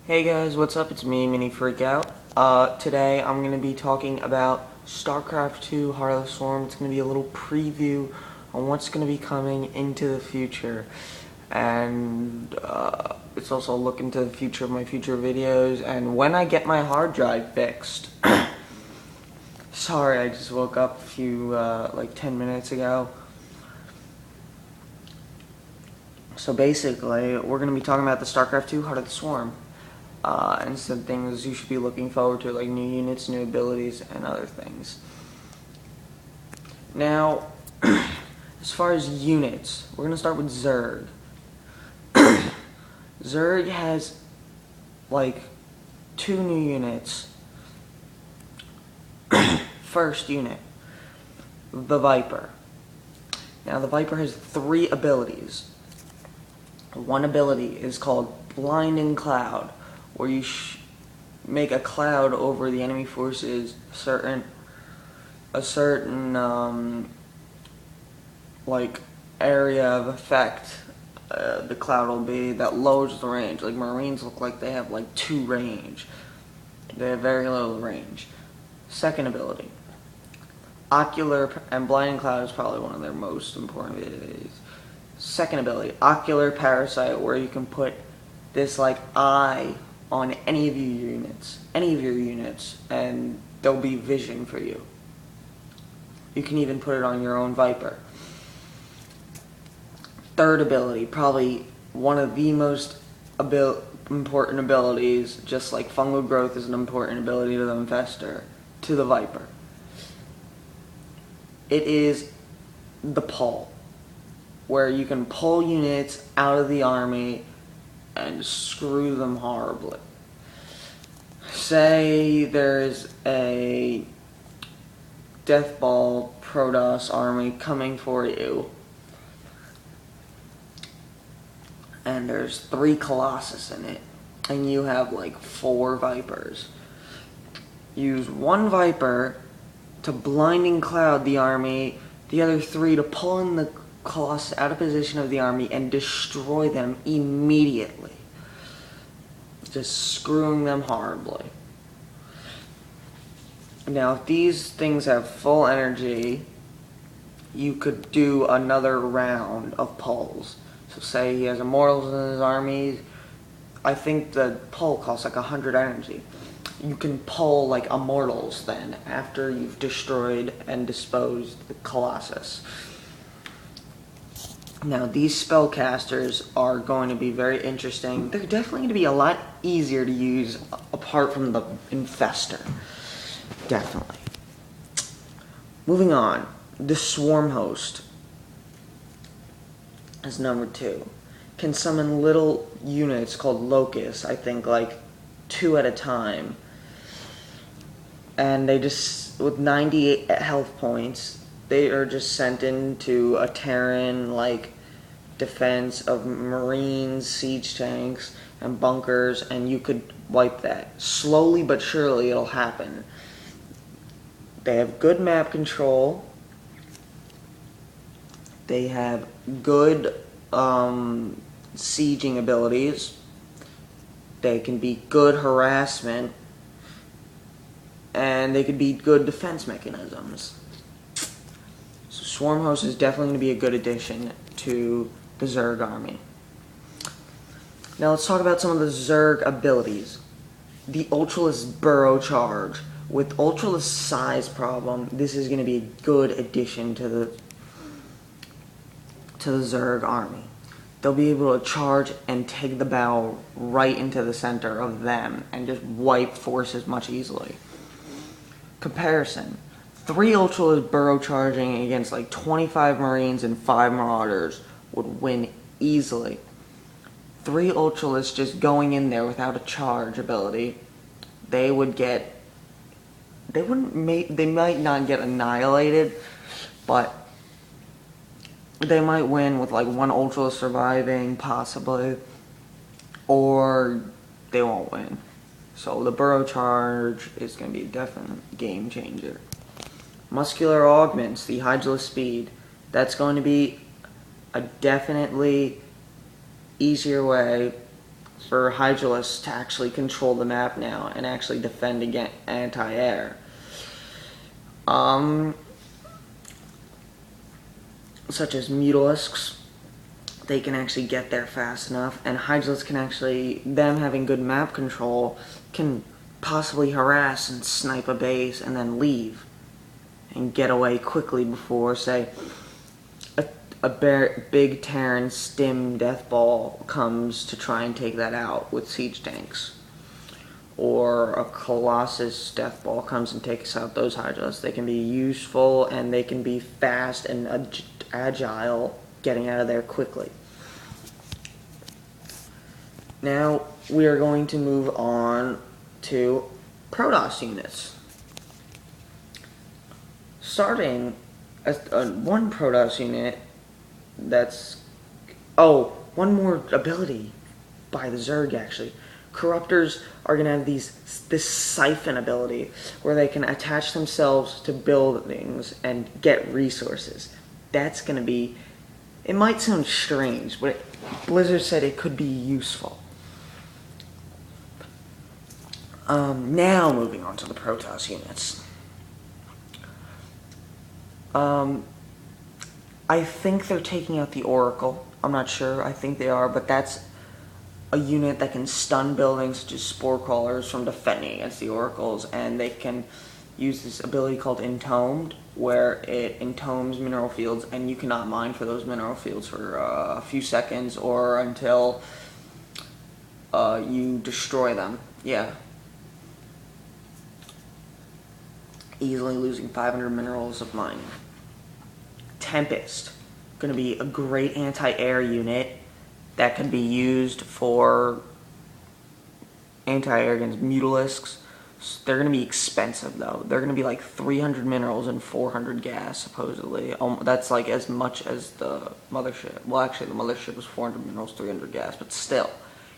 Hey guys, what's up? It's me, Mini Freakout. Today I'm going to be talking about Starcraft 2 Heart of the Swarm. It's going to be a little preview on what's going to be coming into the future. And it's also a look into the future of my future videos and when I get my hard drive fixed. Sorry, I just woke up a few, like 10 minutes ago. So basically, we're going to be talking about the Starcraft 2 Heart of the Swarm. And some things you should be looking forward to, like new units, new abilities, and other things. Now, as far as units, we're going to start with Zerg. Zerg has, like, 2 new units. First unit, the Viper. Now, the Viper has 3 abilities. One ability is called Blinding Cloud, where you make a cloud over the enemy forces, a certain like area of effect. The cloud will be that lowers the range. Like Marines look like they have like 2 range. They have very low range. Second ability, Ocular, and Blinding Cloud is probably one of their most important abilities. Second ability, Ocular Parasite, where you can put this like eye on any of your units, and there'll be vision for you. You can even put it on your own Viper. Third ability, probably one of the most important abilities, just like fungal growth is an important ability to the Infestor, to the Viper. It is the pull, where you can pull units out of the army and screw them horribly. Say there's a Death Ball protoss army coming for you, and there's 3 Colossus in it, and you have like 4 Vipers. Use 1 Viper to Blinding Cloud the army, the other 3 to pull in the Colossus out of position of the army and destroy them immediately. Just screwing them horribly. Now, if these things have full energy, you could do another round of pulls. So say he has Immortals in his army, I think the pull costs like 100 energy. You can pull like Immortals then, after you've destroyed and disposed the Colossus. Now, these spellcasters are going to be very interesting. They're definitely going to be a lot easier to use apart from the Infestor. Definitely. Moving on, the Swarm Host is number 2. Can summon little units called Locusts, I think like 2 at a time. And they just, with 98 health points, they are just sent into a terran like defense of Marines, siege tanks, and bunkers, and you could wipe that. Slowly but surely it'll happen. They have good map control. They have good sieging abilities. They can be good harassment. And they could be good defense mechanisms. So Swarm Host is definitely going to be a good addition to the Zerg army. Now let's talk about some of the Zerg abilities. The Ultraless Burrow Charge. With Ultraless size problem, this is going to be a good addition to the Zerg army. They'll be able to charge and take the battle right into the center of them and just wipe forces much easily. Comparison. 3 Ultraless Burrow charging against like 25 Marines and 5 Marauders would win easily. 3 Ultraless just going in there without a charge ability, they might not get annihilated, but they might win with like 1 Ultraless surviving, possibly, or they won't win. So the Burrow Charge is going to be a definite game changer. Muscular Augments, the Hydroless Speed, that's going to be a definitely easier way for hydralisks to actually control the map now and actually defend against anti-air. Such as mutalisks, they can actually get there fast enough, and hydralisks can actually, them having good map control, can possibly harass and snipe a base and then leave and get away quickly before, say, a big Terran stim death ball comes to try and take that out with siege tanks. Or a Colossus death ball comes and takes out those hydralisks. They can be useful and they can be fast and agile, getting out of there quickly. Now we are going to move on to protoss units. Starting as one protoss unit that's one more ability by the Zerg actually. Corruptors are going to have this siphon ability where they can attach themselves to buildings and get resources. That's going to be, it might sound strange, but Blizzard said it could be useful. Now moving on to the protoss units. I think they're taking out the Oracle. I'm not sure. I think they are, but that's a unit that can stun buildings such as spore crawlers from defending against the Oracles, and they can use this ability called Entombed, where it entombs mineral fields, and you cannot mine for those mineral fields for a few seconds or until you destroy them. Yeah. Easily losing 500 minerals of mining. Tempest, going to be a great anti-air unit that can be used for anti-air against mutalisks. They're going to be expensive though. They're going to be like 300 minerals and 400 gas supposedly. That's like as much as the mothership. Well, actually the mothership was 400 minerals, 300 gas, but still,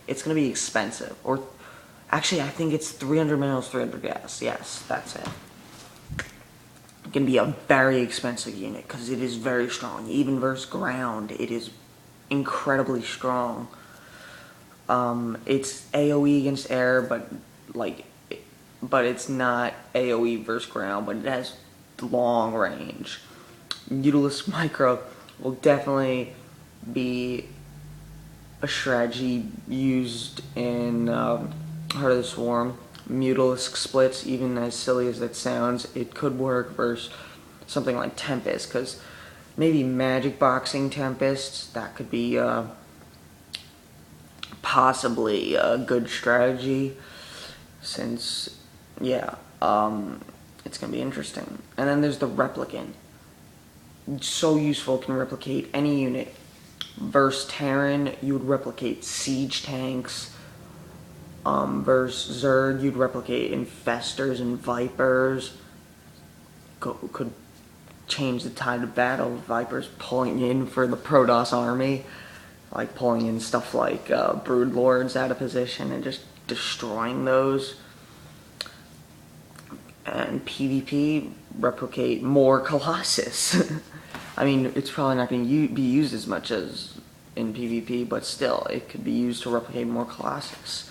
it's going to be expensive. Or actually, I think it's 300 minerals, 300 gas. Yes, that's it. Going to be a very expensive unit because it is very strong. Even versus ground, it is incredibly strong. It's AoE against air, but it's not AoE versus ground, but it has long range. Mutalisk Micro will definitely be a strategy used in Heart of the Swarm. Mutalisk splits, even as silly as that sounds, it could work versus something like Tempest, because maybe magic boxing Tempests, that could be possibly a good strategy, since, yeah, it's going to be interesting. And then there's the Replicant. So useful, can replicate any unit. Versus Terran, you would replicate siege tanks. Versus Zerg, you'd replicate Infestors and Vipers. Could change the tide of battle. Vipers pulling in for the Protoss army, like pulling in stuff like Broodlords out of position and just destroying those. And PvP, replicate more Colossus. I mean, it's probably not going to be used as much as in PvP, but still, it could be used to replicate more Colossus.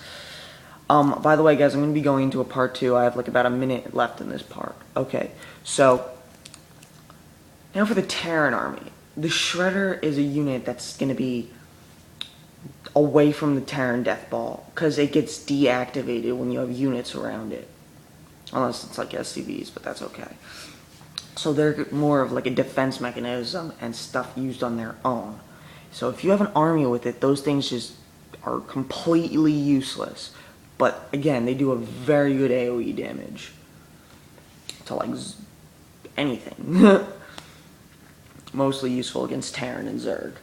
By the way, guys, I'm going to be going into a part 2. I have like about a minute left in this part. Okay, so now for the Terran army. The Shredder is a unit that's going to be away from the Terran Death Ball, because it gets deactivated when you have units around it. Unless it's like SCVs, but that's okay. So they're more of like a defense mechanism and stuff used on their own. So if you have an army with it, those things just are completely useless. But again, they do a very good AoE damage to like anything. Mostly useful against Terran and Zerg.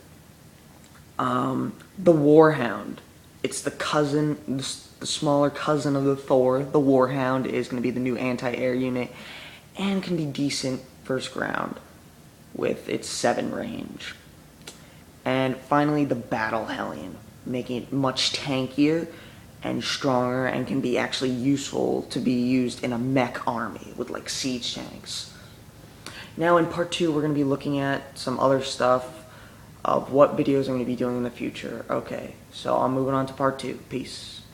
The Warhound. It's the cousin, the smaller cousin of the Thor. The Warhound is going to be the new anti-air unit and can be decent first ground with its 7 range. And finally, the Battle Hellion, making it much tankier and stronger, and can be actually useful to be used in a mech army with like siege tanks. Now in part 2, we're going to be looking at some other stuff of what videos I'm going to be doing in the future. Okay, So I'm moving on to part 2. Peace.